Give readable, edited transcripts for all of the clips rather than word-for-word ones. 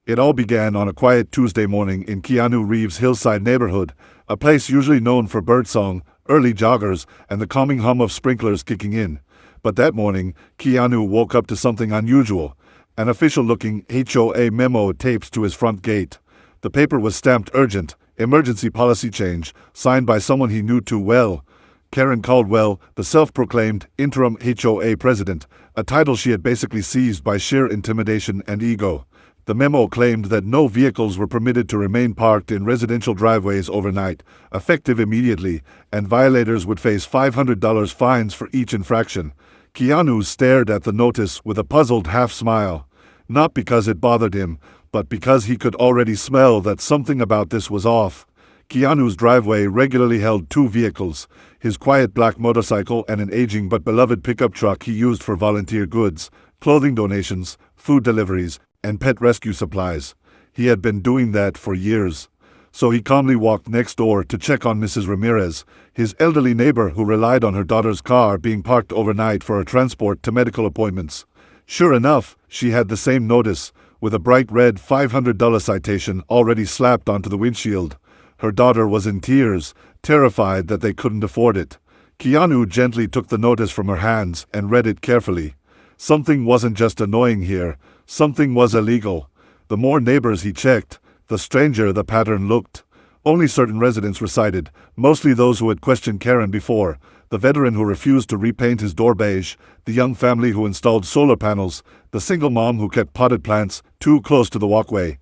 It all began on a quiet Tuesday morning in Keanu Reeves' hillside neighborhood, a place usually known for birdsong, early joggers, and the calming hum of sprinklers kicking in. But that morning, Keanu woke up to something unusual. An official-looking HOA memo taped to his front gate. The paper was stamped urgent, emergency policy change, signed by someone he knew too well. Karen Caldwell, the self-proclaimed interim HOA president, a title she had basically seized by sheer intimidation and ego. The memo claimed that no vehicles were permitted to remain parked in residential driveways overnight, effective immediately, and violators would face $500 fines for each infraction. Keanu stared at the notice with a puzzled half-smile. Not because it bothered him, but because he could already smell that something about this was off. Keanu's driveway regularly held two vehicles, his quiet black motorcycle and an aging but beloved pickup truck he used for volunteer goods, clothing donations, food deliveries, and pet rescue supplies. He had been doing that for years. So he calmly walked next door to check on Mrs. Ramirez, his elderly neighbor who relied on her daughter's car being parked overnight for her transport to medical appointments. Sure enough, she had the same notice, with a bright red $500 citation already slapped onto the windshield. Her daughter was in tears, terrified that they couldn't afford it. Keanu gently took the notice from her hands and read it carefully. Something wasn't just annoying here, something was illegal. The more neighbors he checked, the stranger the pattern looked. Only certain residents were cited, mostly those who had questioned Karen before, the veteran who refused to repaint his door beige, the young family who installed solar panels, the single mom who kept potted plants too close to the walkway.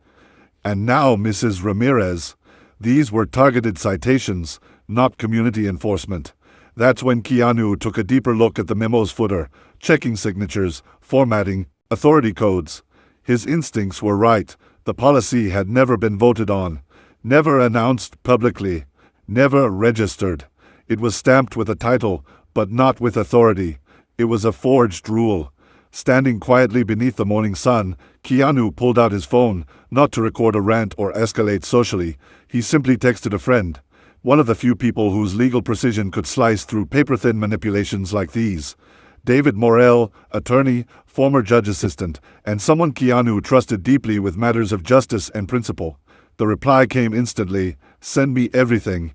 And now Mrs. Ramirez. These were targeted citations, not community enforcement. That's when Keanu took a deeper look at the memo's footer, checking signatures, formatting, authority codes. His instincts were right. The policy had never been voted on, never announced publicly, never registered. It was stamped with a title, but not with authority. It was a forged rule. Standing quietly beneath the morning sun, Keanu pulled out his phone, not to record a rant or escalate socially. He simply texted a friend, one of the few people whose legal precision could slice through paper-thin manipulations like these. David Morrell, attorney, former judge assistant, and someone Keanu trusted deeply with matters of justice and principle. The reply came instantly, "Send me everything."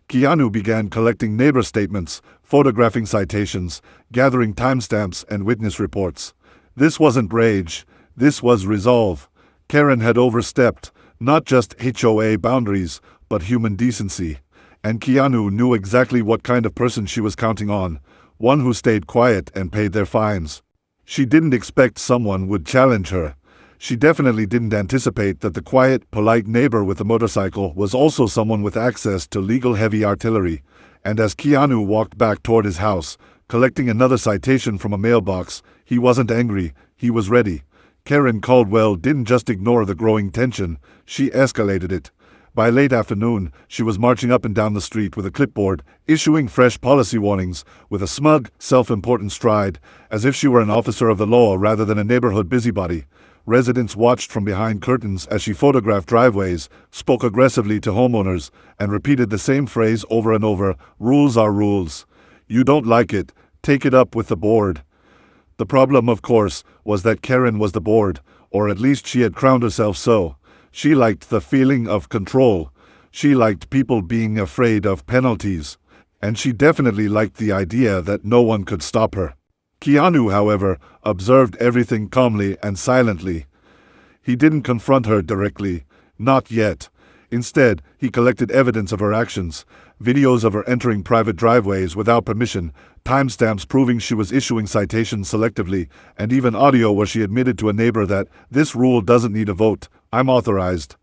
Keanu began collecting neighbor statements, photographing citations, gathering timestamps and witness reports. This wasn't rage, this was resolve. Karen had overstepped, not just HOA boundaries, but human decency. And Keanu knew exactly what kind of person she was counting on, one who stayed quiet and paid their fines. She didn't expect someone would challenge her. She definitely didn't anticipate that the quiet, polite neighbor with the motorcycle was also someone with access to legal heavy artillery. And as Keanu walked back toward his house, collecting another citation from a mailbox, he wasn't angry, he was ready. Karen Caldwell didn't just ignore the growing tension, she escalated it. By late afternoon, she was marching up and down the street with a clipboard, issuing fresh policy warnings, with a smug, self-important stride, as if she were an officer of the law rather than a neighborhood busybody. Residents watched from behind curtains as she photographed driveways, spoke aggressively to homeowners, and repeated the same phrase over and over, "Rules are rules. You don't like it, take it up with the board." The problem, of course, was that Karen was the board, or at least she had crowned herself so. She liked the feeling of control. She liked people being afraid of penalties. And she definitely liked the idea that no one could stop her. Keanu, however, observed everything calmly and silently. He didn't confront her directly, not yet. Instead, he collected evidence of her actions, videos of her entering private driveways without permission, timestamps proving she was issuing citations selectively, and even audio where she admitted to a neighbor that, "This rule doesn't need a vote, I'm authorized."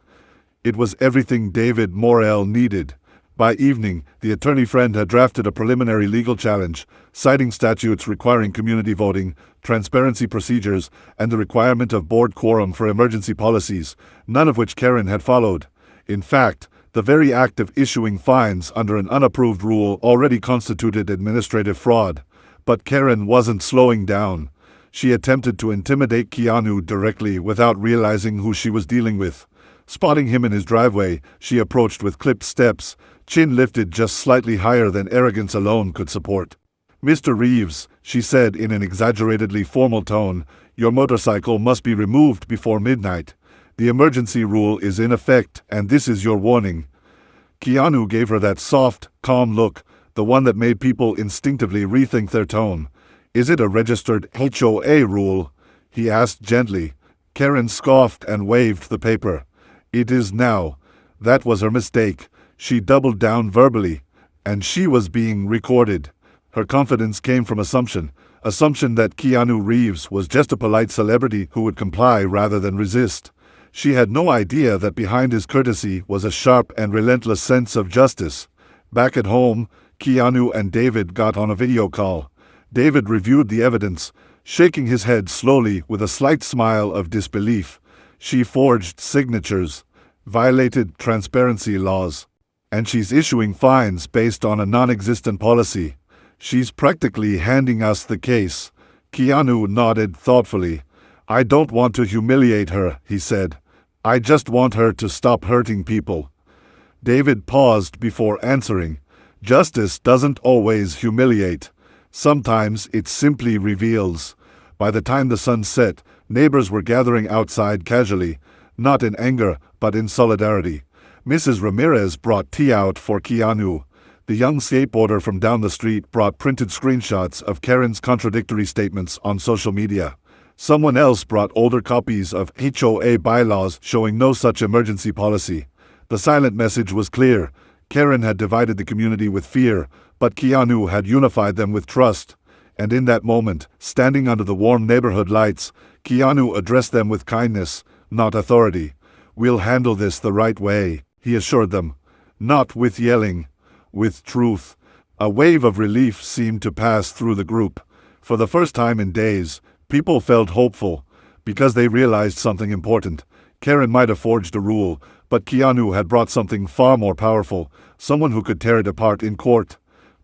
It was everything David Morrell needed. By evening, the attorney friend had drafted a preliminary legal challenge, citing statutes requiring community voting, transparency procedures, and the requirement of board quorum for emergency policies, none of which Karen had followed. In fact, the very act of issuing fines under an unapproved rule already constituted administrative fraud. But Karen wasn't slowing down. She attempted to intimidate Keanu directly without realizing who she was dealing with. Spotting him in his driveway, she approached with clipped steps, chin lifted just slightly higher than arrogance alone could support. "Mr. Reeves," she said in an exaggeratedly formal tone, "your motorcycle must be removed before midnight." The emergency rule is in effect, and this is your warning." Keanu gave her that soft, calm look, the one that made people instinctively rethink their tone. "Is it a registered HOA rule?" he asked gently. Karen scoffed and waved the paper. "It is now." That was her mistake. She doubled down verbally. And she was being recorded. Her confidence came from assumption that Keanu Reeves was just a polite celebrity who would comply rather than resist. She had no idea that behind his courtesy was a sharp and relentless sense of justice. Back at home, Keanu and David got on a video call. David reviewed the evidence, shaking his head slowly with a slight smile of disbelief. She forged signatures, violated transparency laws, and she's issuing fines based on a non-existent policy. She's practically handing us the case. Keanu nodded thoughtfully. "I don't want to humiliate her," he said. "I just want her to stop hurting people." David paused before answering. "Justice doesn't always humiliate. Sometimes it simply reveals." By the time the sun set, neighbors were gathering outside casually, not in anger, but in solidarity. Mrs. Ramirez brought tea out for Keanu. The young skateboarder from down the street brought printed screenshots of Karen's contradictory statements on social media. Someone else brought older copies of HOA bylaws showing no such emergency policy. The silent message was clear. Karen had divided the community with fear, but Keanu had unified them with trust. And in that moment, standing under the warm neighborhood lights, Keanu addressed them with kindness, not authority. "We'll handle this the right way," he assured them. "Not with yelling, with truth." A wave of relief seemed to pass through the group. For the first time in days, people felt hopeful, because they realized something important. Karen might have forged a rule, but Keanu had brought something far more powerful, someone who could tear it apart in court.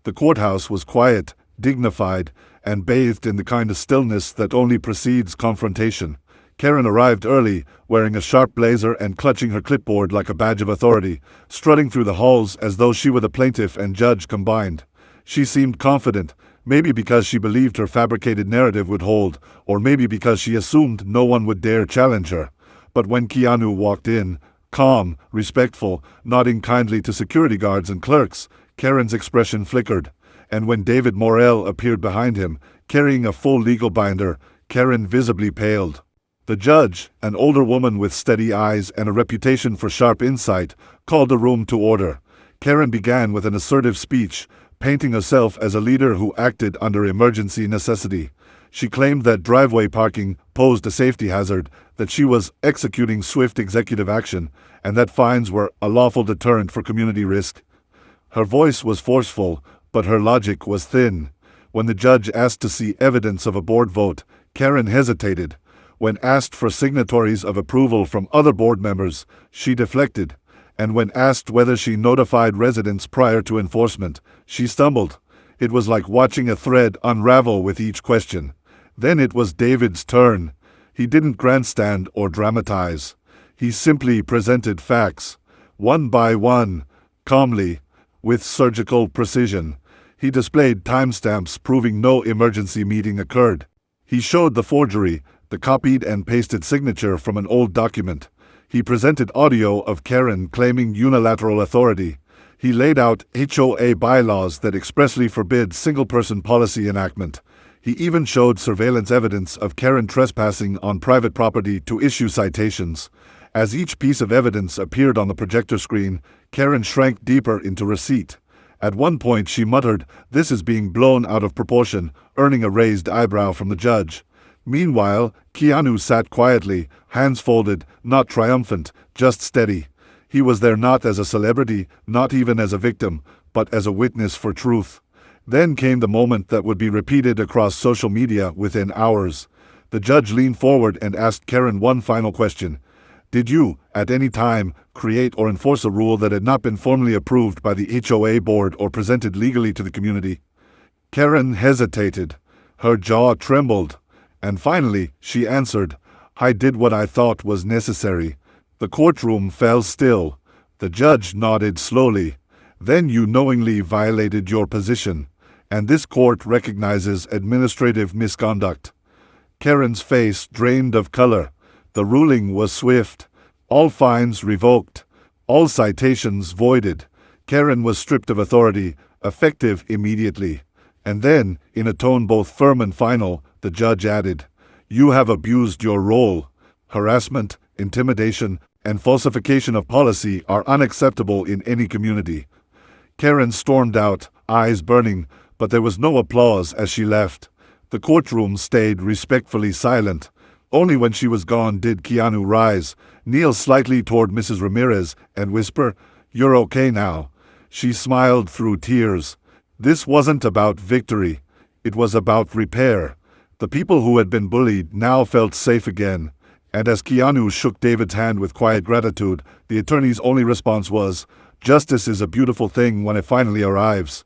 The courthouse was quiet, dignified, and bathed in the kind of stillness that only precedes confrontation. Karen arrived early, wearing a sharp blazer and clutching her clipboard like a badge of authority, strutting through the halls as though she were the plaintiff and judge combined. She seemed confident, maybe because she believed her fabricated narrative would hold, or maybe because she assumed no one would dare challenge her. But when Keanu walked in, calm, respectful, nodding kindly to security guards and clerks, Karen's expression flickered. And when David Morrell appeared behind him, carrying a full legal binder, Karen visibly paled. The judge, an older woman with steady eyes and a reputation for sharp insight, called the room to order. Karen began with an assertive speech, painting herself as a leader who acted under emergency necessity. She claimed that driveway parking posed a safety hazard, that she was executing swift executive action, and that fines were a lawful deterrent for community risk. Her voice was forceful, but her logic was thin. When the judge asked to see evidence of a board vote, Karen hesitated. When asked for signatories of approval from other board members, she deflected. And when asked whether she notified residents prior to enforcement, she stumbled. It was like watching a thread unravel with each question. Then it was David's turn. He didn't grandstand or dramatize. He simply presented facts, one by one, calmly, with surgical precision. He displayed timestamps proving no emergency meeting occurred. He showed the forgery, the copied and pasted signature from an old document. He presented audio of Karen claiming unilateral authority. He laid out HOA bylaws that expressly forbid single-person policy enactment. He even showed surveillance evidence of Karen trespassing on private property to issue citations. As each piece of evidence appeared on the projector screen, Karen shrank deeper into receipt. At one point she muttered, "This is being blown out of proportion," earning a raised eyebrow from the judge. Meanwhile, Keanu sat quietly, hands folded, not triumphant, just steady. He was there not as a celebrity, not even as a victim, but as a witness for truth. Then came the moment that would be repeated across social media within hours. The judge leaned forward and asked Karen one final question. "Did you, at any time, create or enforce a rule that had not been formally approved by the HOA board or presented legally to the community?" Karen hesitated. Her jaw trembled. And finally, she answered, "I did what I thought was necessary." The courtroom fell still. The judge nodded slowly. "Then you knowingly violated your position, and this court recognizes administrative misconduct." Karen's face drained of color. The ruling was swift. All fines revoked. All citations voided. Karen was stripped of authority, effective immediately. And then, in a tone both firm and final, the judge added, "You have abused your role. Harassment, intimidation, and falsification of policy are unacceptable in any community." Karen stormed out, eyes burning, but there was no applause as she left. The courtroom stayed respectfully silent. Only when she was gone did Keanu rise, kneel slightly toward Mrs. Ramirez, and whisper, "You're okay now." She smiled through tears. This wasn't about victory. It was about repair. The people who had been bullied now felt safe again. And as Keanu shook David's hand with quiet gratitude, the attorney's only response was, "Justice is a beautiful thing when it finally arrives."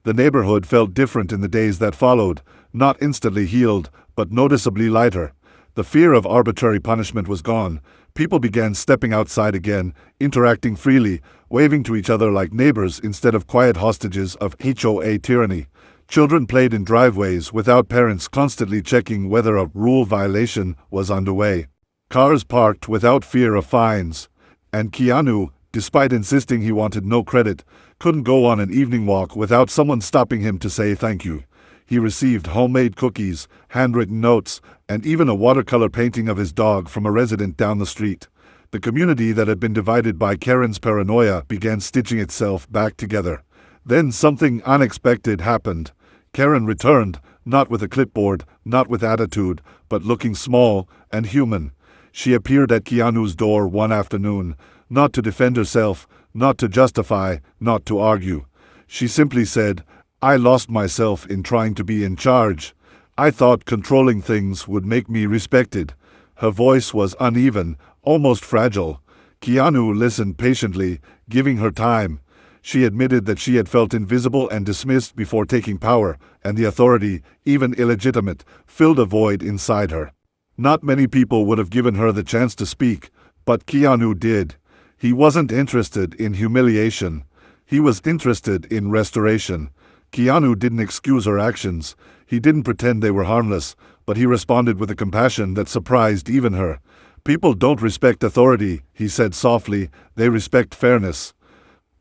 The neighborhood felt different in the days that followed, not instantly healed, but noticeably lighter. The fear of arbitrary punishment was gone. People began stepping outside again, interacting freely, waving to each other like neighbors instead of quiet hostages of HOA tyranny. Children played in driveways without parents constantly checking whether a rule violation was underway. Cars parked without fear of fines. And Keanu, despite insisting he wanted no credit, couldn't go on an evening walk without someone stopping him to say thank you. He received homemade cookies, handwritten notes, and even a watercolor painting of his dog from a resident down the street. The community that had been divided by Karen's paranoia began stitching itself back together. Then something unexpected happened. Karen returned, not with a clipboard, not with attitude, but looking small and human. She appeared at Keanu's door one afternoon, not to defend herself, not to justify, not to argue. She simply said, "I lost myself in trying to be in charge. I thought controlling things would make me respected." Her voice was uneven, almost fragile. Keanu listened patiently, giving her time. She admitted that she had felt invisible and dismissed before taking power, and the authority, even illegitimate, filled a void inside her. Not many people would have given her the chance to speak, but Keanu did. He wasn't interested in humiliation. He was interested in restoration. Keanu didn't excuse her actions. He didn't pretend they were harmless, but he responded with a compassion that surprised even her. "People don't respect authority," he said softly. "They respect fairness."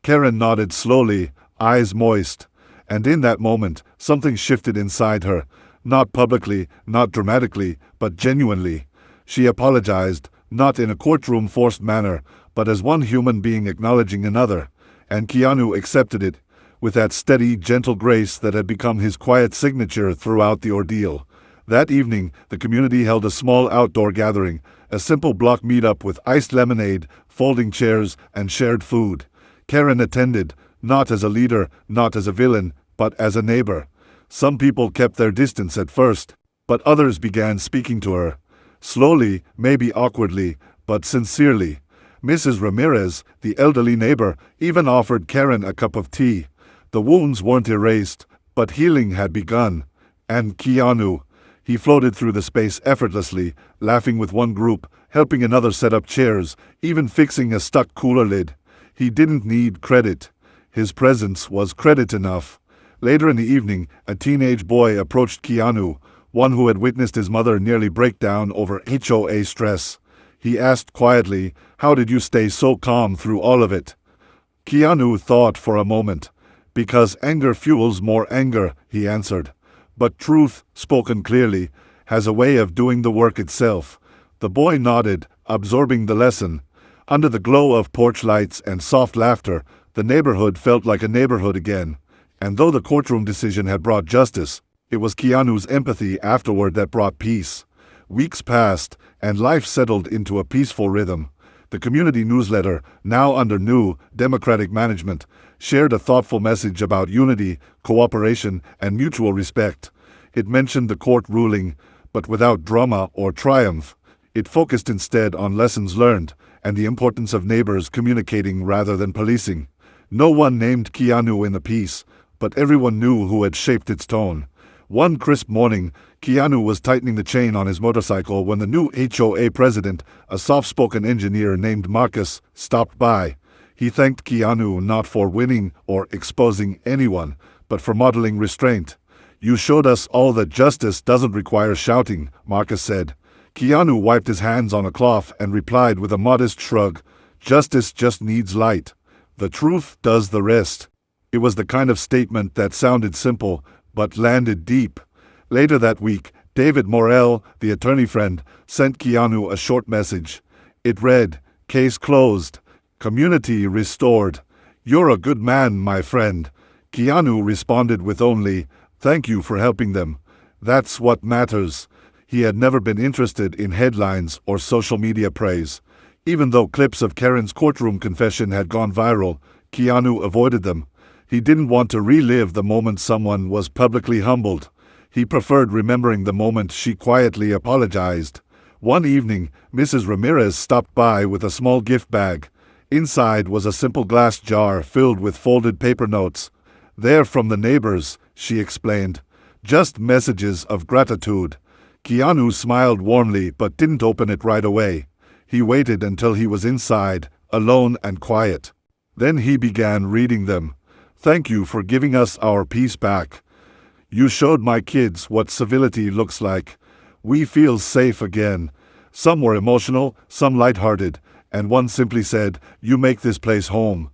Karen nodded slowly, eyes moist. And in that moment, something shifted inside her. Not publicly, not dramatically, but genuinely. She apologized, not in a courtroom-forced manner, but as one human being acknowledging another. And Keanu accepted it, with that steady, gentle grace that had become his quiet signature throughout the ordeal. That evening, the community held a small outdoor gathering, a simple block meetup with iced lemonade, folding chairs, and shared food. Karen attended, not as a leader, not as a villain, but as a neighbor. Some people kept their distance at first, but others began speaking to her. Slowly, maybe awkwardly, but sincerely. Mrs. Ramirez, the elderly neighbor, even offered Karen a cup of tea. The wounds weren't erased, but healing had begun. And Keanu, he floated through the space effortlessly, laughing with one group, helping another set up chairs, even fixing a stuck cooler lid. He didn't need credit. His presence was credit enough. Later in the evening, a teenage boy approached Keanu, one who had witnessed his mother nearly break down over HOA stress. He asked quietly, "How did you stay so calm through all of it?" Keanu thought for a moment. "Because anger fuels more anger," he answered. "But truth, spoken clearly, has a way of doing the work itself." The boy nodded, absorbing the lesson. Under the glow of porch lights and soft laughter, the neighborhood felt like a neighborhood again. And though the courtroom decision had brought justice, it was Keanu's empathy afterward that brought peace. Weeks passed, and life settled into a peaceful rhythm. The community newsletter, now under new, democratic management, shared a thoughtful message about unity, cooperation, and mutual respect. It mentioned the court ruling, but without drama or triumph. It focused instead on lessons learned, and the importance of neighbors communicating rather than policing. No one named Keanu in the piece, but everyone knew who had shaped its tone. One crisp morning, Keanu was tightening the chain on his motorcycle when the new HOA president, a soft-spoken engineer named Marcus, stopped by. He thanked Keanu not for winning or exposing anyone, but for modeling restraint. "You showed us all that justice doesn't require shouting," Marcus said. Keanu wiped his hands on a cloth and replied with a modest shrug, "Justice just needs light. The truth does the rest." It was the kind of statement that sounded simple, but landed deep. Later that week, David Morrell, the attorney friend, sent Keanu a short message. It read, "Case closed. Community restored. You're a good man, my friend." Keanu responded with only, "Thank you for helping them. That's what matters." He had never been interested in headlines or social media praise. Even though clips of Karen's courtroom confession had gone viral, Keanu avoided them. He didn't want to relive the moment someone was publicly humbled. He preferred remembering the moment she quietly apologized. One evening, Mrs. Ramirez stopped by with a small gift bag. Inside was a simple glass jar filled with folded paper notes. "They're from the neighbors," she explained. "Just messages of gratitude." Keanu smiled warmly but didn't open it right away. He waited until he was inside, alone and quiet. Then he began reading them. "Thank you for giving us our peace back. You showed my kids what civility looks like. We feel safe again." Some were emotional, some lighthearted, and one simply said, "You make this place home."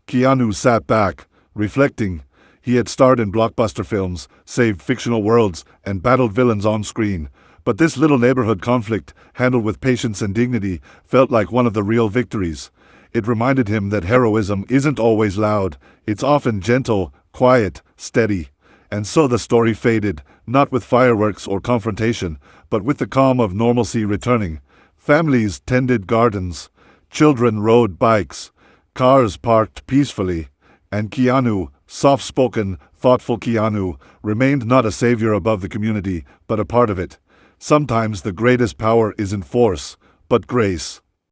Keanu sat back, reflecting. He had starred in blockbuster films, saved fictional worlds, and battled villains on screen. But this little neighborhood conflict, handled with patience and dignity, felt like one of the real victories. It reminded him that heroism isn't always loud. It's often gentle, quiet, steady. And so the story faded, not with fireworks or confrontation, but with the calm of normalcy returning. Families tended gardens. Children rode bikes. Cars parked peacefully. And Keanu, soft-spoken, thoughtful Keanu, remained not a savior above the community, but a part of it. Sometimes the greatest power isn't force, but grace.